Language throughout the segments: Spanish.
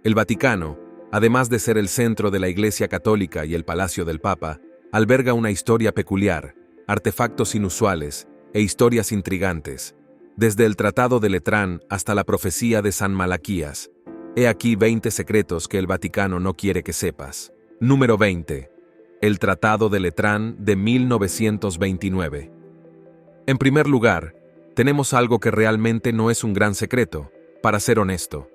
El Vaticano, además de ser el centro de la Iglesia Católica y el Palacio del Papa, alberga una historia peculiar, artefactos inusuales e historias intrigantes, desde el Tratado de Letrán hasta la profecía de San Malaquías. He aquí 20 secretos que el Vaticano no quiere que sepas. Número 20. El Tratado de Letrán de 1929. En primer lugar, tenemos algo que realmente no es un gran secreto, para ser honesto.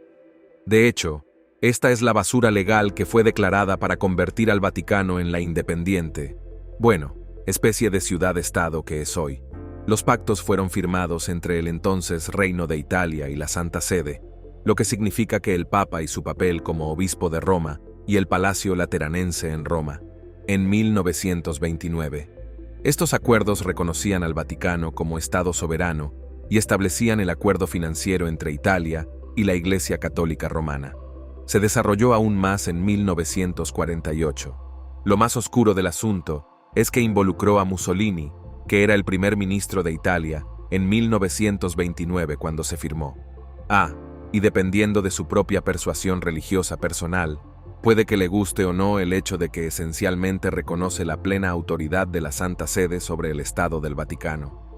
De hecho, esta es la basura legal que fue declarada para convertir al Vaticano en la independiente, especie de ciudad-estado que es hoy. Los pactos fueron firmados entre el entonces Reino de Italia y la Santa Sede, lo que significa que el Papa y su papel como obispo de Roma y el Palacio Lateranense en Roma, en 1929. Estos acuerdos reconocían al Vaticano como Estado soberano y establecían el acuerdo financiero entre Italia y la Iglesia Católica Romana. Se desarrolló aún más en 1948. Lo más oscuro del asunto es que involucró a Mussolini, que era el primer ministro de Italia, en 1929 cuando se firmó. Y dependiendo de su propia persuasión religiosa personal, puede que le guste o no el hecho de que esencialmente reconoce la plena autoridad de la Santa Sede sobre el Estado del Vaticano.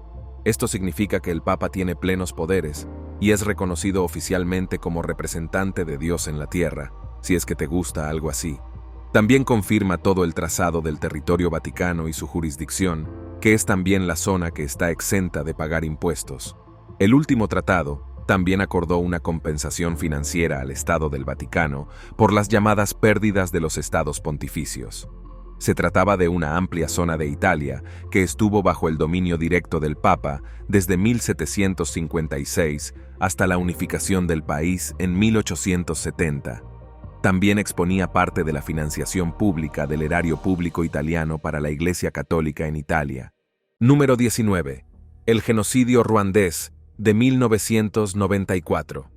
Esto significa que el Papa tiene plenos poderes y es reconocido oficialmente como representante de Dios en la tierra, si es que te gusta algo así. También confirma todo el trazado del territorio vaticano y su jurisdicción, que es también la zona que está exenta de pagar impuestos. El último tratado también acordó una compensación financiera al Estado del Vaticano por las llamadas pérdidas de los estados pontificios. Se trataba de una amplia zona de Italia que estuvo bajo el dominio directo del Papa desde 1756 hasta la unificación del país en 1870. También exponía parte de la financiación pública del erario público italiano para la Iglesia Católica en Italia. Número 19. El genocidio ruandés de 1994.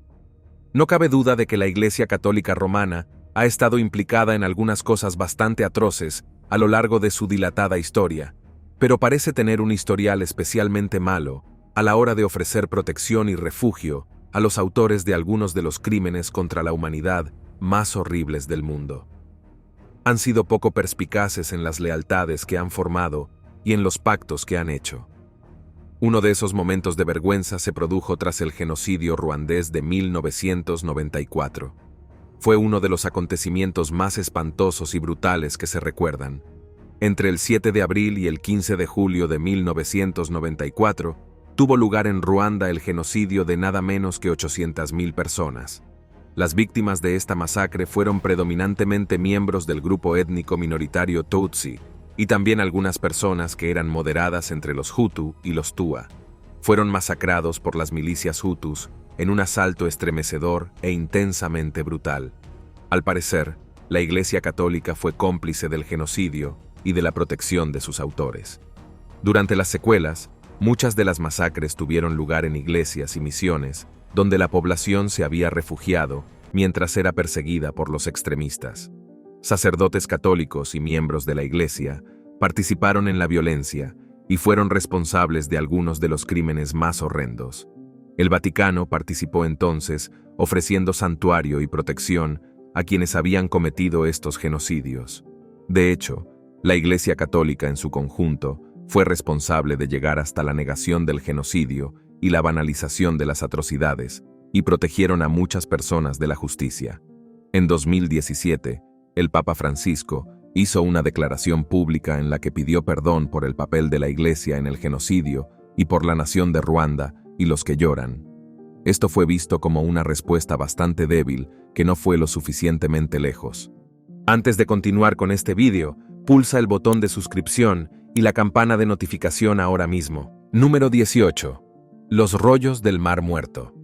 No cabe duda de que la Iglesia Católica Romana ha estado implicada en algunas cosas bastante atroces a lo largo de su dilatada historia, pero parece tener un historial especialmente malo a la hora de ofrecer protección y refugio a los autores de algunos de los crímenes contra la humanidad más horribles del mundo. Han sido poco perspicaces en las lealtades que han formado y en los pactos que han hecho. Uno de esos momentos de vergüenza se produjo tras el genocidio ruandés de 1994. Fue uno de los acontecimientos más espantosos y brutales que se recuerdan. Entre el 7 de abril y el 15 de julio de 1994, tuvo lugar en Ruanda el genocidio de nada menos que 800.000 personas. Las víctimas de esta masacre fueron predominantemente miembros del grupo étnico minoritario Tutsi, y también algunas personas que eran moderadas entre los Hutu y los Tua. Fueron masacrados por las milicias Hutus en un asalto estremecedor e intensamente brutal. Al parecer, la Iglesia Católica fue cómplice del genocidio y de la protección de sus autores. Durante las secuelas, muchas de las masacres tuvieron lugar en iglesias y misiones, donde la población se había refugiado mientras era perseguida por los extremistas. Sacerdotes católicos y miembros de la Iglesia participaron en la violencia y fueron responsables de algunos de los crímenes más horrendos. El Vaticano participó entonces ofreciendo santuario y protección a quienes habían cometido estos genocidios. De hecho, la Iglesia Católica en su conjunto fue responsable de llegar hasta la negación del genocidio y la banalización de las atrocidades, y protegieron a muchas personas de la justicia. En 2017, el Papa Francisco hizo una declaración pública en la que pidió perdón por el papel de la Iglesia en el genocidio y por la nación de Ruanda y los que lloran. Esto fue visto como una respuesta bastante débil que no fue lo suficientemente lejos. Antes de continuar con este vídeo, pulsa el botón de suscripción y la campana de notificación ahora mismo. Número 18. Los rollos del Mar Muerto.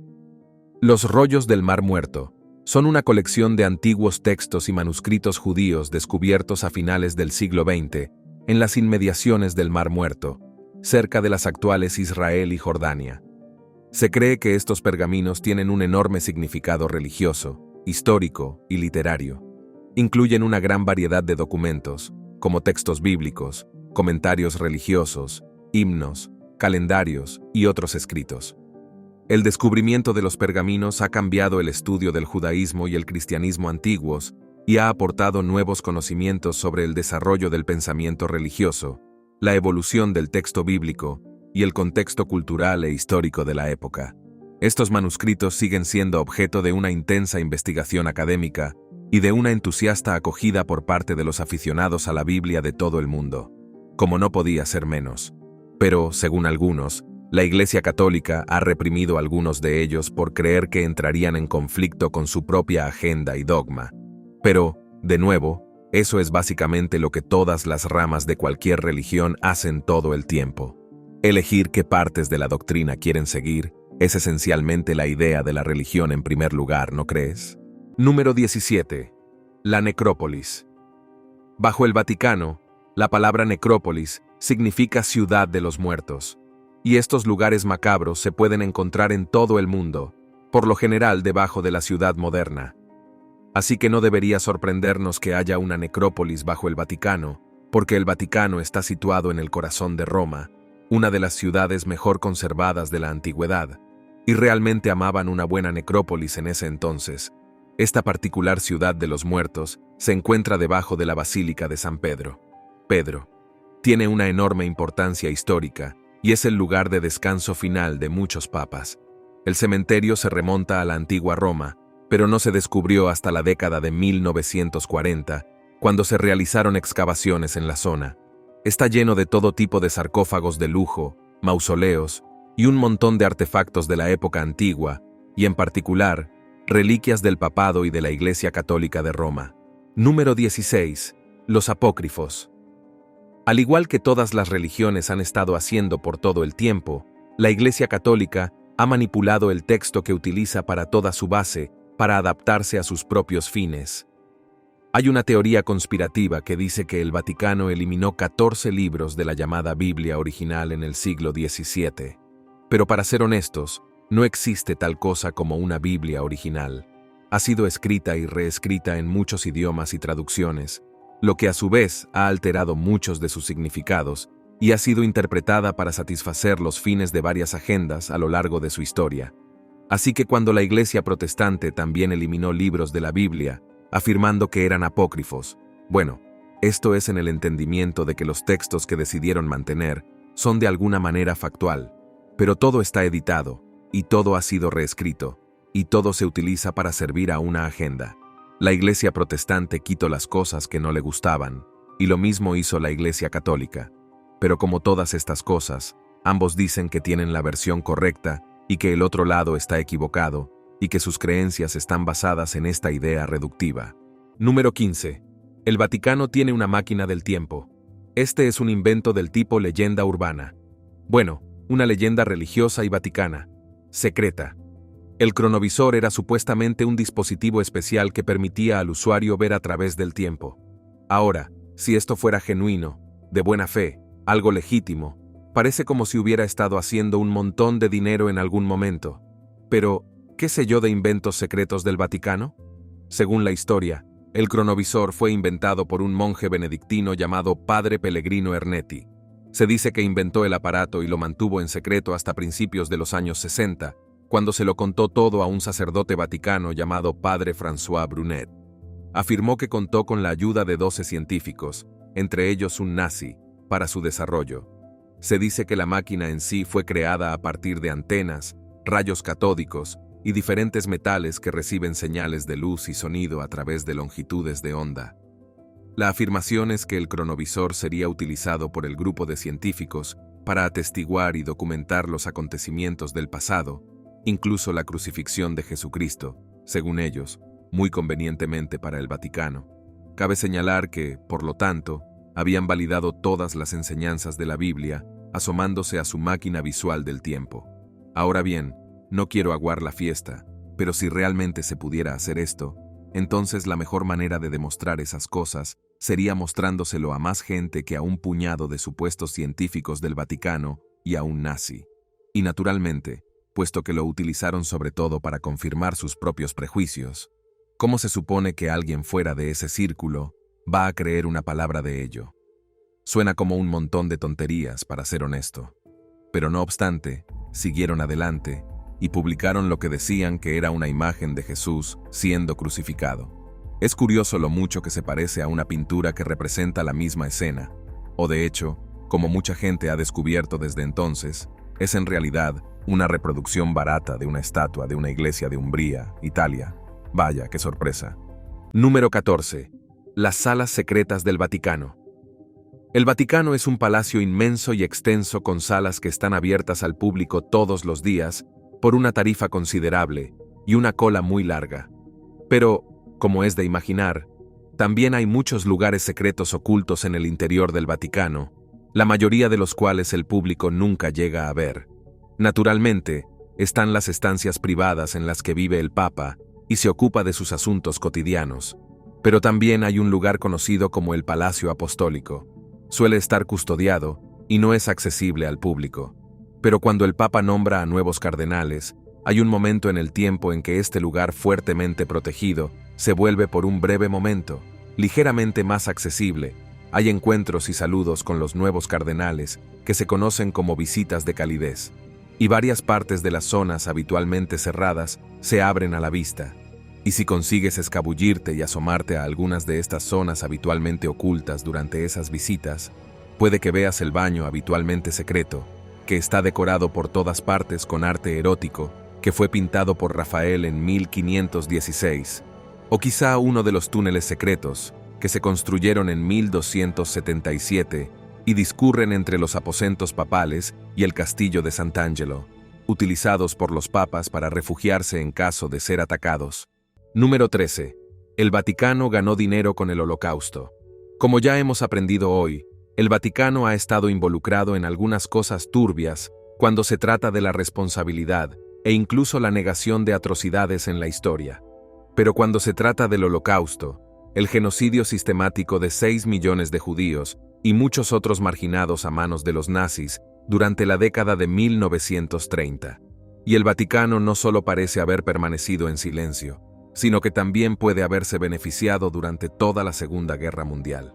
Los rollos del Mar Muerto son una colección de antiguos textos y manuscritos judíos descubiertos a finales del siglo XX en las inmediaciones del Mar Muerto, cerca de las actuales Israel y Jordania. Se cree que estos pergaminos tienen un enorme significado religioso, histórico y literario. Incluyen una gran variedad de documentos, como textos bíblicos, comentarios religiosos, himnos, calendarios y otros escritos. El descubrimiento de los pergaminos ha cambiado el estudio del judaísmo y el cristianismo antiguos y ha aportado nuevos conocimientos sobre el desarrollo del pensamiento religioso, la evolución del texto bíblico y el contexto cultural e histórico de la época. Estos manuscritos siguen siendo objeto de una intensa investigación académica y de una entusiasta acogida por parte de los aficionados a la Biblia de todo el mundo, como no podía ser menos. Pero, según algunos, la Iglesia Católica ha reprimido a algunos de ellos por creer que entrarían en conflicto con su propia agenda y dogma. Pero, de nuevo, eso es básicamente lo que todas las ramas de cualquier religión hacen todo el tiempo. Elegir qué partes de la doctrina quieren seguir es esencialmente la idea de la religión en primer lugar, ¿no crees? Número 17. La necrópolis. Bajo el Vaticano, la palabra necrópolis significa ciudad de los muertos, y estos lugares macabros se pueden encontrar en todo el mundo, por lo general debajo de la ciudad moderna. Así que no debería sorprendernos que haya una necrópolis bajo el Vaticano, porque el Vaticano está situado en el corazón de Roma, una de las ciudades mejor conservadas de la antigüedad, y realmente amaban una buena necrópolis en ese entonces. Esta particular ciudad de los muertos se encuentra debajo de la Basílica de San Pedro. Pedro tiene una enorme importancia histórica y es el lugar de descanso final de muchos papas. El cementerio se remonta a la antigua Roma, pero no se descubrió hasta la década de 1940, cuando se realizaron excavaciones en la zona. Está lleno de todo tipo de sarcófagos de lujo, mausoleos y un montón de artefactos de la época antigua, y en particular, reliquias del papado y de la Iglesia Católica de Roma. Número 16. Los apócrifos. Al igual que todas las religiones han estado haciendo por todo el tiempo, la Iglesia Católica ha manipulado el texto que utiliza para toda su base para adaptarse a sus propios fines. Hay una teoría conspirativa que dice que el Vaticano eliminó 14 libros de la llamada Biblia original en el siglo XVII. Pero para ser honestos, no existe tal cosa como una Biblia original. Ha sido escrita y reescrita en muchos idiomas y traducciones, lo que a su vez ha alterado muchos de sus significados y ha sido interpretada para satisfacer los fines de varias agendas a lo largo de su historia. Así que cuando la Iglesia protestante también eliminó libros de la Biblia, afirmando que eran apócrifos, bueno, esto es en el entendimiento de que los textos que decidieron mantener son de alguna manera factual, pero todo está editado, y todo ha sido reescrito, y todo se utiliza para servir a una agenda. La Iglesia protestante quitó las cosas que no le gustaban, y lo mismo hizo la Iglesia católica. Pero como todas estas cosas, ambos dicen que tienen la versión correcta y que el otro lado está equivocado, y que sus creencias están basadas en esta idea reductiva. Número 15. El Vaticano tiene una máquina del tiempo. Este es un invento del tipo leyenda urbana. Bueno, una leyenda religiosa y vaticana, secreta. El cronovisor era supuestamente un dispositivo especial que permitía al usuario ver a través del tiempo. Ahora, si esto fuera genuino, de buena fe, algo legítimo, parece como si hubiera estado haciendo un montón de dinero en algún momento. Pero, ¿qué sé yo de inventos secretos del Vaticano? Según la historia, el cronovisor fue inventado por un monje benedictino llamado Padre Pellegrino Ernetti. Se dice que inventó el aparato y lo mantuvo en secreto hasta principios de los años 60, cuando se lo contó todo a un sacerdote vaticano llamado Padre François Brunet. Afirmó que contó con la ayuda de 12 científicos, entre ellos un nazi, para su desarrollo. Se dice que la máquina en sí fue creada a partir de antenas, rayos catódicos y diferentes metales que reciben señales de luz y sonido a través de longitudes de onda. La afirmación es que el cronovisor sería utilizado por el grupo de científicos para atestiguar y documentar los acontecimientos del pasado, incluso la crucifixión de Jesucristo, según ellos, muy convenientemente para el Vaticano. Cabe señalar que, por lo tanto, habían validado todas las enseñanzas de la Biblia, asomándose a su máquina visual del tiempo. Ahora bien, no quiero aguar la fiesta, pero si realmente se pudiera hacer esto, entonces la mejor manera de demostrar esas cosas sería mostrándoselo a más gente que a un puñado de supuestos científicos del Vaticano y a un nazi. Y naturalmente, puesto que lo utilizaron sobre todo para confirmar sus propios prejuicios, ¿cómo se supone que alguien fuera de ese círculo va a creer una palabra de ello? Suena como un montón de tonterías, para ser honesto. Pero no obstante, siguieron adelante, y publicaron lo que decían que era una imagen de Jesús siendo crucificado. Es curioso lo mucho que se parece a una pintura que representa la misma escena, o de hecho, como mucha gente ha descubierto desde entonces, es en realidad una reproducción barata de una estatua de una iglesia de Umbría, Italia. Vaya, qué sorpresa. Número 14. Las salas secretas del Vaticano. El Vaticano es un palacio inmenso y extenso con salas que están abiertas al público todos los días por una tarifa considerable y una cola muy larga. Pero, como es de imaginar, también hay muchos lugares secretos ocultos en el interior del Vaticano, la mayoría de los cuales el público nunca llega a ver. Naturalmente, están las estancias privadas en las que vive el Papa y se ocupa de sus asuntos cotidianos, pero también hay un lugar conocido como el Palacio Apostólico. Suele estar custodiado y no es accesible al público. Pero cuando el Papa nombra a nuevos cardenales, hay un momento en el tiempo en que este lugar fuertemente protegido se vuelve por un breve momento, ligeramente más accesible. Hay encuentros y saludos con los nuevos cardenales que se conocen como visitas de calidez, y varias partes de las zonas habitualmente cerradas se abren a la vista. Y si consigues escabullirte y asomarte a algunas de estas zonas habitualmente ocultas durante esas visitas, puede que veas el baño habitualmente secreto, que está decorado por todas partes con arte erótico, que fue pintado por Rafael en 1516, o quizá uno de los túneles secretos, que se construyeron en 1277 y discurren entre los aposentos papales y el castillo de Sant'Angelo, utilizados por los papas para refugiarse en caso de ser atacados. Número 13. El Vaticano ganó dinero con el Holocausto. Como ya hemos aprendido hoy, el Vaticano ha estado involucrado en algunas cosas turbias cuando se trata de la responsabilidad e incluso la negación de atrocidades en la historia. Pero cuando se trata del Holocausto, el genocidio sistemático de 6 millones de judíos y muchos otros marginados a manos de los nazis durante la década de 1930. Y el Vaticano no solo parece haber permanecido en silencio, sino que también puede haberse beneficiado durante toda la Segunda Guerra Mundial.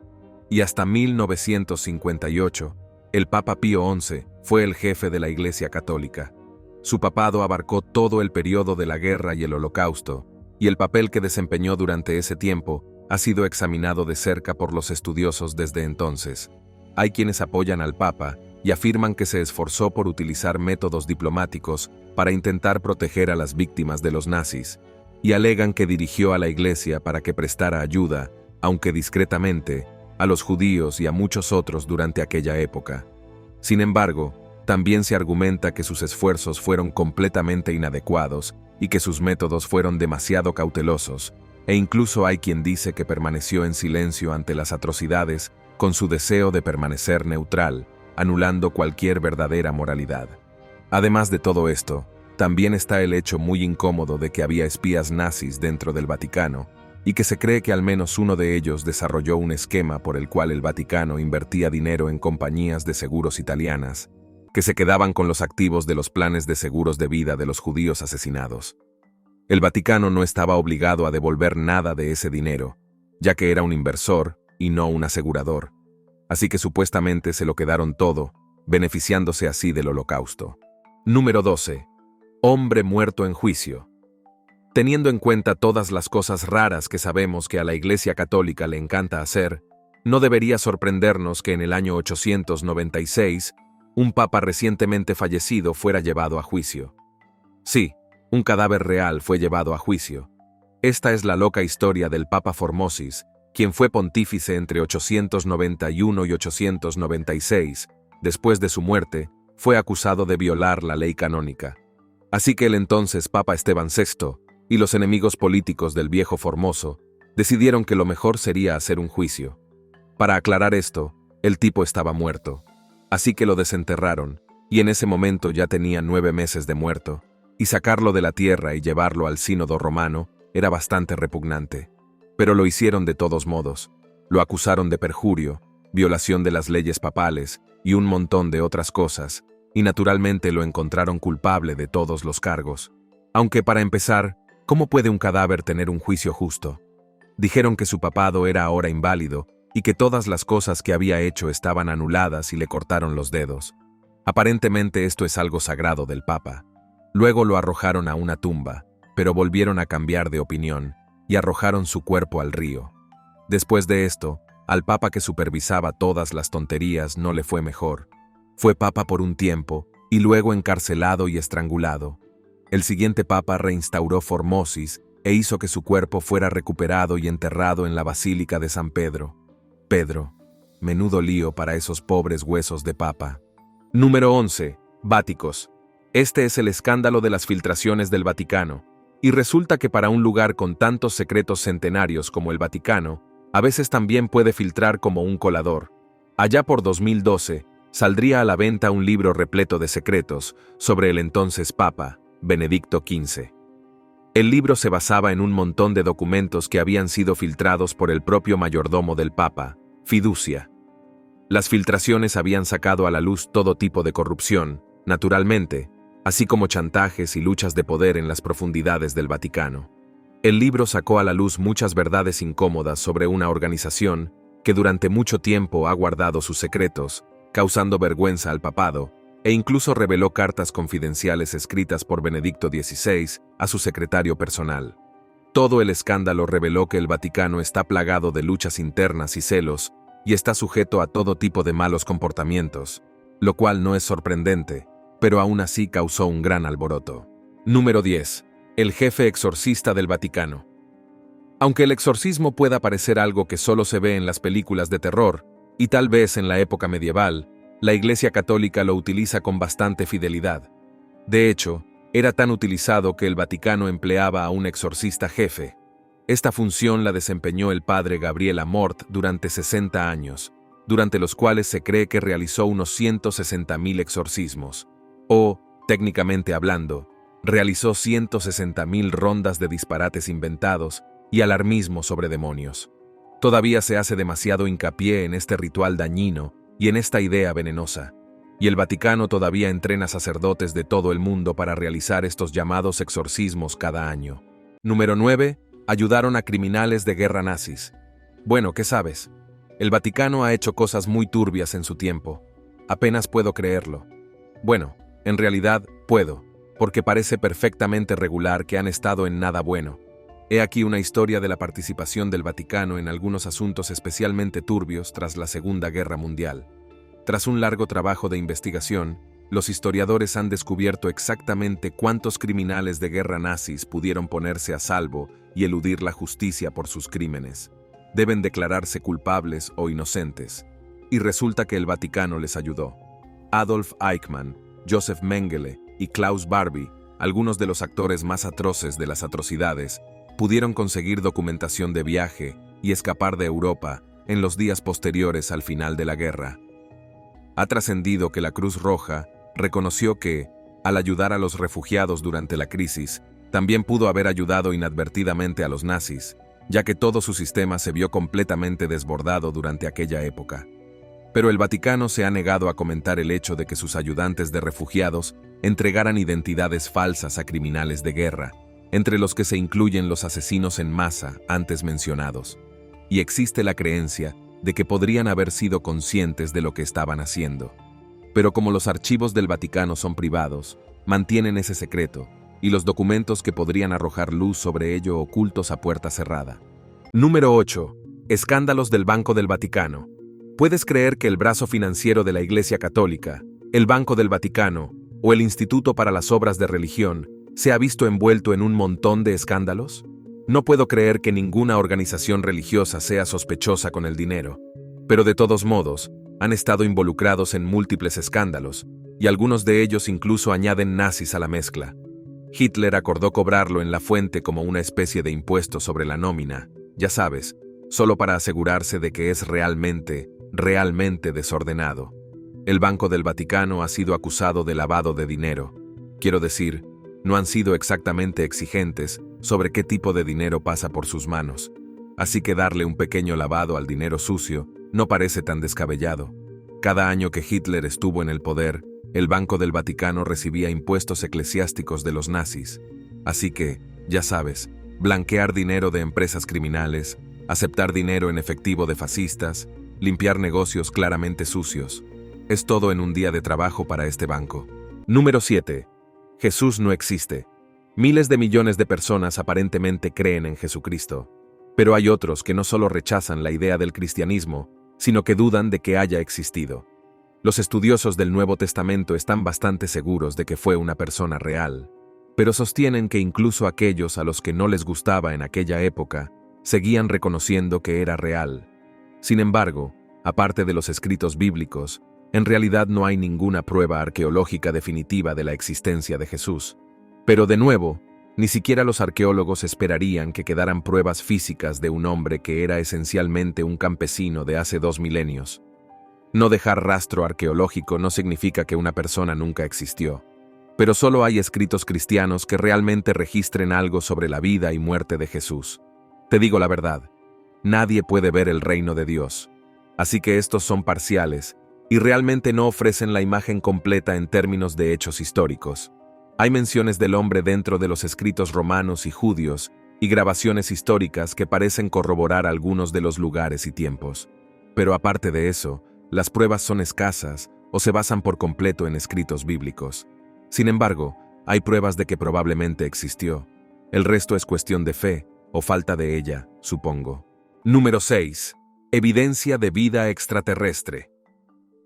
Y hasta 1958, el Papa Pío XI fue el jefe de la Iglesia Católica. Su papado abarcó todo el periodo de la guerra y el Holocausto, y el papel que desempeñó durante ese tiempo ha sido examinado de cerca por los estudiosos desde entonces. Hay quienes apoyan al Papa y afirman que se esforzó por utilizar métodos diplomáticos para intentar proteger a las víctimas de los nazis, y alegan que dirigió a la Iglesia para que prestara ayuda, aunque discretamente, a los judíos y a muchos otros durante aquella época. Sin embargo, también se argumenta que sus esfuerzos fueron completamente inadecuados y que sus métodos fueron demasiado cautelosos, e incluso hay quien dice que permaneció en silencio ante las atrocidades con su deseo de permanecer neutral, anulando cualquier verdadera moralidad. Además de todo esto, también está el hecho muy incómodo de que había espías nazis dentro del Vaticano, y que se cree que al menos uno de ellos desarrolló un esquema por el cual el Vaticano invertía dinero en compañías de seguros italianas, que se quedaban con los activos de los planes de seguros de vida de los judíos asesinados. El Vaticano no estaba obligado a devolver nada de ese dinero, ya que era un inversor y no un asegurador, así que supuestamente se lo quedaron todo, beneficiándose así del Holocausto. Número 12. Hombre muerto en juicio. Teniendo en cuenta todas las cosas raras que sabemos que a la Iglesia Católica le encanta hacer, no debería sorprendernos que en el año 896, un papa recientemente fallecido fuera llevado a juicio. Sí, un cadáver real fue llevado a juicio. Esta es la loca historia del Papa Formosis, quien fue pontífice entre 891 y 896. Después de su muerte, fue acusado de violar la ley canónica. Así que el entonces Papa Esteban VI y los enemigos políticos del viejo Formoso decidieron que lo mejor sería hacer un juicio. Para aclarar esto, el tipo estaba muerto. Así que lo desenterraron, y en ese momento ya tenía 9 meses de muerto, y sacarlo de la tierra y llevarlo al sínodo romano era bastante repugnante. Pero lo hicieron de todos modos. Lo acusaron de perjurio, violación de las leyes papales y un montón de otras cosas, y naturalmente lo encontraron culpable de todos los cargos. Aunque para empezar, ¿cómo puede un cadáver tener un juicio justo? Dijeron que su papado era ahora inválido y que todas las cosas que había hecho estaban anuladas y le cortaron los dedos. Aparentemente esto es algo sagrado del Papa. Luego lo arrojaron a una tumba, pero volvieron a cambiar de opinión y arrojaron su cuerpo al río. Después de esto, al papa que supervisaba todas las tonterías no le fue mejor. Fue papa por un tiempo y luego encarcelado y estrangulado. El siguiente papa reinstauró Formosis e hizo que su cuerpo fuera recuperado y enterrado en la Basílica de San Pedro. Pedro, menudo lío para esos pobres huesos de papa. Número 11. Váticos. Este es el escándalo de las filtraciones del Vaticano, y resulta que para un lugar con tantos secretos centenarios como el Vaticano, a veces también puede filtrar como un colador. Allá por 2012, saldría a la venta un libro repleto de secretos sobre el entonces Papa, Benedicto XV. El libro se basaba en un montón de documentos que habían sido filtrados por el propio mayordomo del Papa, Fiducia. Las filtraciones habían sacado a la luz todo tipo de corrupción, naturalmente, así como chantajes y luchas de poder en las profundidades del Vaticano. El libro sacó a la luz muchas verdades incómodas sobre una organización que durante mucho tiempo ha guardado sus secretos, causando vergüenza al papado, e incluso reveló cartas confidenciales escritas por Benedicto XVI a su secretario personal. Todo el escándalo reveló que el Vaticano está plagado de luchas internas y celos y está sujeto a todo tipo de malos comportamientos, lo cual no es sorprendente, pero aún así causó un gran alboroto. Número 10. El jefe exorcista del Vaticano. Aunque el exorcismo pueda parecer algo que solo se ve en las películas de terror, y tal vez en la época medieval, la Iglesia Católica lo utiliza con bastante fidelidad. De hecho, era tan utilizado que el Vaticano empleaba a un exorcista jefe. Esta función la desempeñó el padre Gabriel Amort durante 60 años, durante los cuales se cree que realizó unos 160.000 exorcismos, o, técnicamente hablando, realizó 160.000 rondas de disparates inventados y alarmismo sobre demonios. Todavía se hace demasiado hincapié en este ritual dañino y en esta idea venenosa, y el Vaticano todavía entrena sacerdotes de todo el mundo para realizar estos llamados exorcismos cada año. Número 9. Ayudaron a criminales de guerra nazis. Bueno, ¿qué sabes? El Vaticano ha hecho cosas muy turbias en su tiempo. Apenas puedo creerlo. Bueno, en realidad, puedo, porque parece perfectamente regular que han estado en nada bueno. He aquí una historia de la participación del Vaticano en algunos asuntos especialmente turbios tras la Segunda Guerra Mundial. Tras un largo trabajo de investigación, los historiadores han descubierto exactamente cuántos criminales de guerra nazis pudieron ponerse a salvo y eludir la justicia por sus crímenes. Deben declararse culpables o inocentes. Y resulta que el Vaticano les ayudó. Adolf Eichmann, Joseph Mengele y Klaus Barbie, algunos de los actores más atroces de las atrocidades, pudieron conseguir documentación de viaje y escapar de Europa en los días posteriores al final de la guerra. Ha trascendido que la Cruz Roja reconoció que, al ayudar a los refugiados durante la crisis, también pudo haber ayudado inadvertidamente a los nazis, ya que todo su sistema se vio completamente desbordado durante aquella época. Pero el Vaticano se ha negado a comentar el hecho de que sus ayudantes de refugiados entregaran identidades falsas a criminales de guerra, entre los que se incluyen los asesinos en masa antes mencionados. Y existe la creencia de que podrían haber sido conscientes de lo que estaban haciendo. Pero como los archivos del Vaticano son privados, mantienen ese secreto, y los documentos que podrían arrojar luz sobre ello ocultos a puerta cerrada. Número 8. Escándalos del Banco del Vaticano. ¿Puedes creer que el brazo financiero de la Iglesia Católica, el Banco del Vaticano o el Instituto para las Obras de Religión se ha visto envuelto en un montón de escándalos? No puedo creer que ninguna organización religiosa sea sospechosa con el dinero, pero de todos modos, han estado involucrados en múltiples escándalos, y algunos de ellos incluso añaden nazis a la mezcla. Hitler acordó cobrarlo en la fuente como una especie de impuesto sobre la nómina, ya sabes, solo para asegurarse de que es realmente desordenado. El Banco del Vaticano ha sido acusado de lavado de dinero. Quiero decir, no han sido exactamente exigentes sobre qué tipo de dinero pasa por sus manos, así que darle un pequeño lavado al dinero sucio no parece tan descabellado. Cada año que Hitler estuvo en el poder, el Banco del Vaticano recibía impuestos eclesiásticos de los nazis. Así que, ya sabes, blanquear dinero de empresas criminales, aceptar dinero en efectivo de fascistas, limpiar negocios claramente sucios. Es todo en un día de trabajo para este banco. Número 7. Jesús no existe. Miles de millones de personas aparentemente creen en Jesucristo, pero hay otros que no solo rechazan la idea del cristianismo, sino que dudan de que haya existido. Los estudiosos del Nuevo Testamento están bastante seguros de que fue una persona real, pero sostienen que incluso aquellos a los que no les gustaba en aquella época, seguían reconociendo que era real. Sin embargo, aparte de los escritos bíblicos, en realidad no hay ninguna prueba arqueológica definitiva de la existencia de Jesús. Pero de nuevo, ni siquiera los arqueólogos esperarían que quedaran pruebas físicas de un hombre que era esencialmente un campesino de hace 2 milenios. No dejar rastro arqueológico no significa que una persona nunca existió, pero solo hay escritos cristianos que realmente registren algo sobre la vida y muerte de Jesús. Te digo la verdad, nadie puede ver el reino de Dios, así que estos son parciales y realmente no ofrecen la imagen completa en términos de hechos históricos. Hay menciones del hombre dentro de los escritos romanos y judíos y grabaciones históricas que parecen corroborar algunos de los lugares y tiempos. Pero aparte de eso, las pruebas son escasas o se basan por completo en escritos bíblicos. Sin embargo, hay pruebas de que probablemente existió. El resto es cuestión de fe o falta de ella, supongo. Número 6. Evidencia de vida extraterrestre.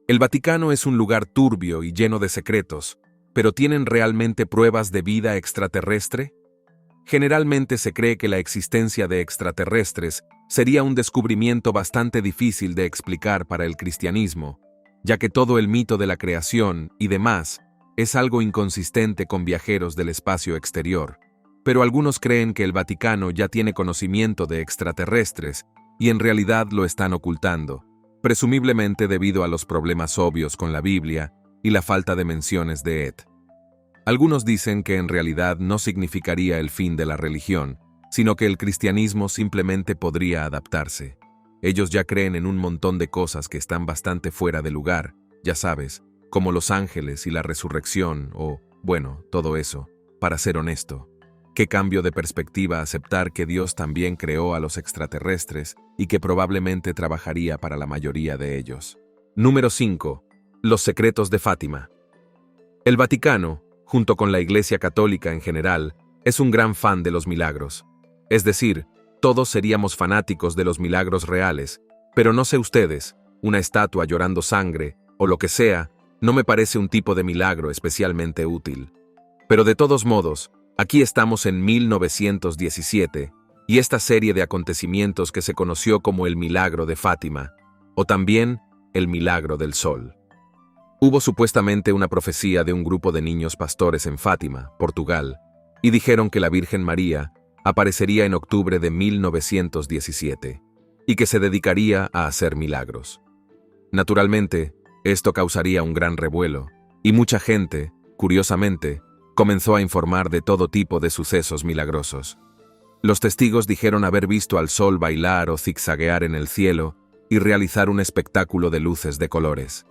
El Vaticano es un lugar turbio y lleno de secretos, ¿pero tienen realmente pruebas de vida extraterrestre? Generalmente se cree que la existencia de extraterrestres sería un descubrimiento bastante difícil de explicar para el cristianismo, ya que todo el mito de la creación y demás es algo inconsistente con viajeros del espacio exterior. Pero algunos creen que el Vaticano ya tiene conocimiento de extraterrestres y en realidad lo están ocultando, presumiblemente debido a los problemas obvios con la Biblia y la falta de menciones de Ed. Algunos dicen que en realidad no significaría el fin de la religión, sino que el cristianismo simplemente podría adaptarse. Ellos ya creen en un montón de cosas que están bastante fuera de lugar, ya sabes, como los ángeles y la resurrección o, bueno, todo eso. Para ser honesto, qué cambio de perspectiva aceptar que Dios también creó a los extraterrestres y que probablemente trabajaría para la mayoría de ellos. Número 5. Los secretos de Fátima. El Vaticano, junto con la Iglesia Católica en general, es un gran fan de los milagros. Es decir, todos seríamos fanáticos de los milagros reales, pero no sé ustedes, una estatua llorando sangre, o lo que sea, no me parece un tipo de milagro especialmente útil. Pero de todos modos, aquí estamos en 1917, y esta serie de acontecimientos que se conoció como el Milagro de Fátima, o también el Milagro del Sol. Hubo supuestamente una profecía de un grupo de niños pastores en Fátima, Portugal, y dijeron que la Virgen María aparecería en octubre de 1917, y que se dedicaría a hacer milagros. Naturalmente, esto causaría un gran revuelo, y mucha gente, curiosamente, comenzó a informar de todo tipo de sucesos milagrosos. Los testigos dijeron haber visto al sol bailar o zigzaguear en el cielo y realizar un espectáculo de luces de colores.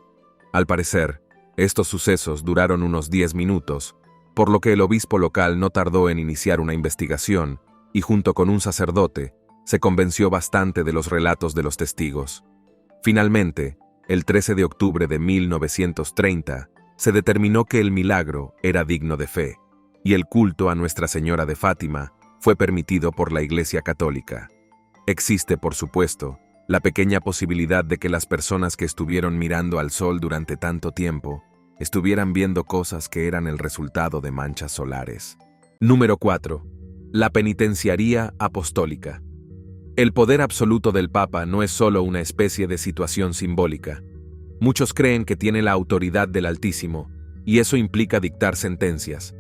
Al parecer, estos sucesos duraron unos 10 minutos, por lo que el obispo local no tardó en iniciar una investigación y junto con un sacerdote, se convenció bastante de los relatos de los testigos. Finalmente, el 13 de octubre de 1930, se determinó que el milagro era digno de fe, y el culto a Nuestra Señora de Fátima fue permitido por la Iglesia Católica. Existe, por supuesto, la pequeña posibilidad de que las personas que estuvieron mirando al sol durante tanto tiempo estuvieran viendo cosas que eran el resultado de manchas solares. Número 4. La penitenciaría apostólica. El poder absoluto del Papa no es solo una especie de situación simbólica. Muchos creen que tiene la autoridad del Altísimo, y eso implica dictar sentencias.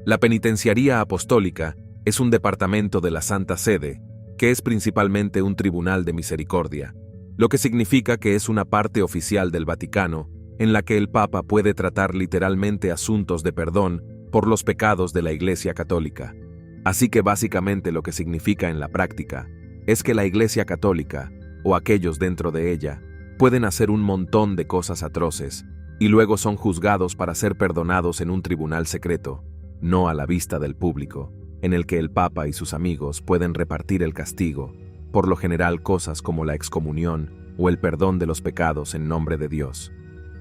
La penitenciaría apostólica es un departamento de la Santa Sede, que es principalmente un tribunal de misericordia, lo que significa que es una parte oficial del Vaticano en la que el Papa puede tratar literalmente asuntos de perdón por los pecados de la Iglesia Católica. Así que básicamente lo que significa en la práctica es que la Iglesia Católica, o aquellos dentro de ella, pueden hacer un montón de cosas atroces y luego son juzgados para ser perdonados en un tribunal secreto, no a la vista del público, en el que el Papa y sus amigos pueden repartir el castigo, por lo general cosas como la excomunión o el perdón de los pecados en nombre de Dios.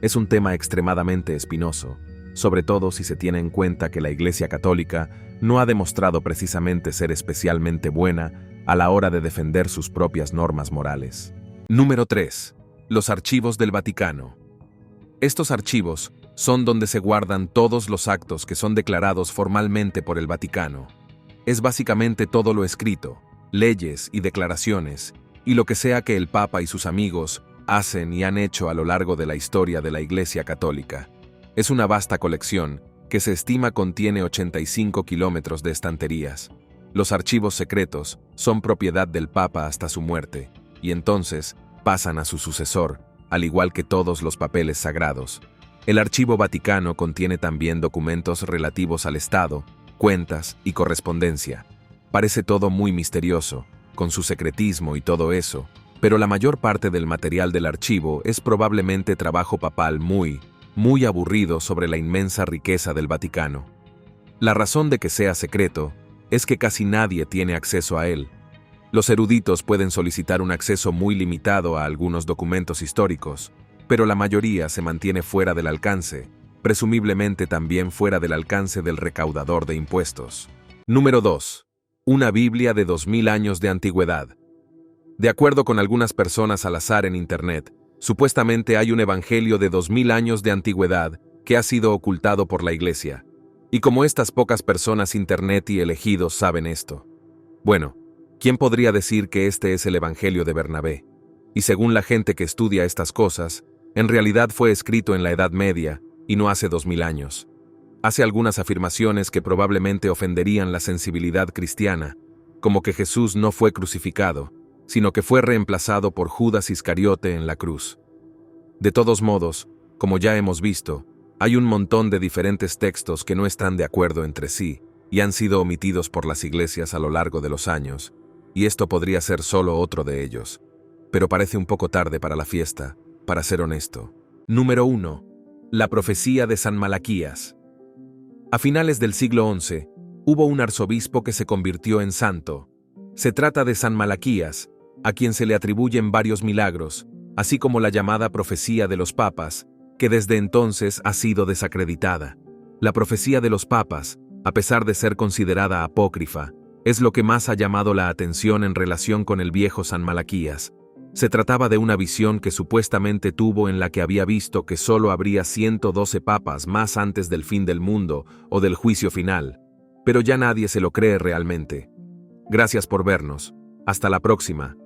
Es un tema extremadamente espinoso, sobre todo si se tiene en cuenta que la Iglesia Católica no ha demostrado precisamente ser especialmente buena a la hora de defender sus propias normas morales. Número 3. Los archivos del Vaticano. Estos archivos son donde se guardan todos los actos que son declarados formalmente por el Vaticano. Es básicamente todo lo escrito, leyes y declaraciones, y lo que sea que el Papa y sus amigos hacen y han hecho a lo largo de la historia de la Iglesia Católica. Es una vasta colección que se estima contiene 85 kilómetros de estanterías. Los archivos secretos son propiedad del Papa hasta su muerte, y entonces pasan a su sucesor, al igual que todos los papeles sagrados. El Archivo Vaticano contiene también documentos relativos al Estado, cuentas y correspondencia. Parece todo muy misterioso, con su secretismo y todo eso, pero la mayor parte del material del archivo es probablemente trabajo papal muy aburrido sobre la inmensa riqueza del Vaticano. La razón de que sea secreto es que casi nadie tiene acceso a él. Los eruditos pueden solicitar un acceso muy limitado a algunos documentos históricos, pero la mayoría se mantiene fuera del alcance, presumiblemente también fuera del alcance del recaudador de impuestos. Número 2. Una Biblia de 2000 años de antigüedad. De acuerdo con algunas personas al azar en Internet, supuestamente hay un evangelio de 2000 años de antigüedad que ha sido ocultado por la Iglesia. Y como estas pocas personas Internet y elegidos saben esto. Bueno, ¿quién podría decir que este es el evangelio de Bernabé? Y según la gente que estudia estas cosas, en realidad fue escrito en la Edad Media y no hace 2000 años. Hace algunas afirmaciones que probablemente ofenderían la sensibilidad cristiana, como que Jesús no fue crucificado, sino que fue reemplazado por Judas Iscariote en la cruz. De todos modos, como ya hemos visto, hay un montón de diferentes textos que no están de acuerdo entre sí y han sido omitidos por las iglesias a lo largo de los años, y esto podría ser solo otro de ellos. Pero parece un poco tarde para la fiesta, para ser honesto. Número 1. La profecía de San Malaquías. A finales del siglo XI, hubo un arzobispo que se convirtió en santo. Se trata de San Malaquías, a quien se le atribuyen varios milagros, así como la llamada profecía de los papas, que desde entonces ha sido desacreditada. La profecía de los papas, a pesar de ser considerada apócrifa, es lo que más ha llamado la atención en relación con el viejo San Malaquías. Se trataba de una visión que supuestamente tuvo en la que había visto que solo habría 112 papas más antes del fin del mundo o del juicio final, pero ya nadie se lo cree realmente. Gracias por vernos. Hasta la próxima.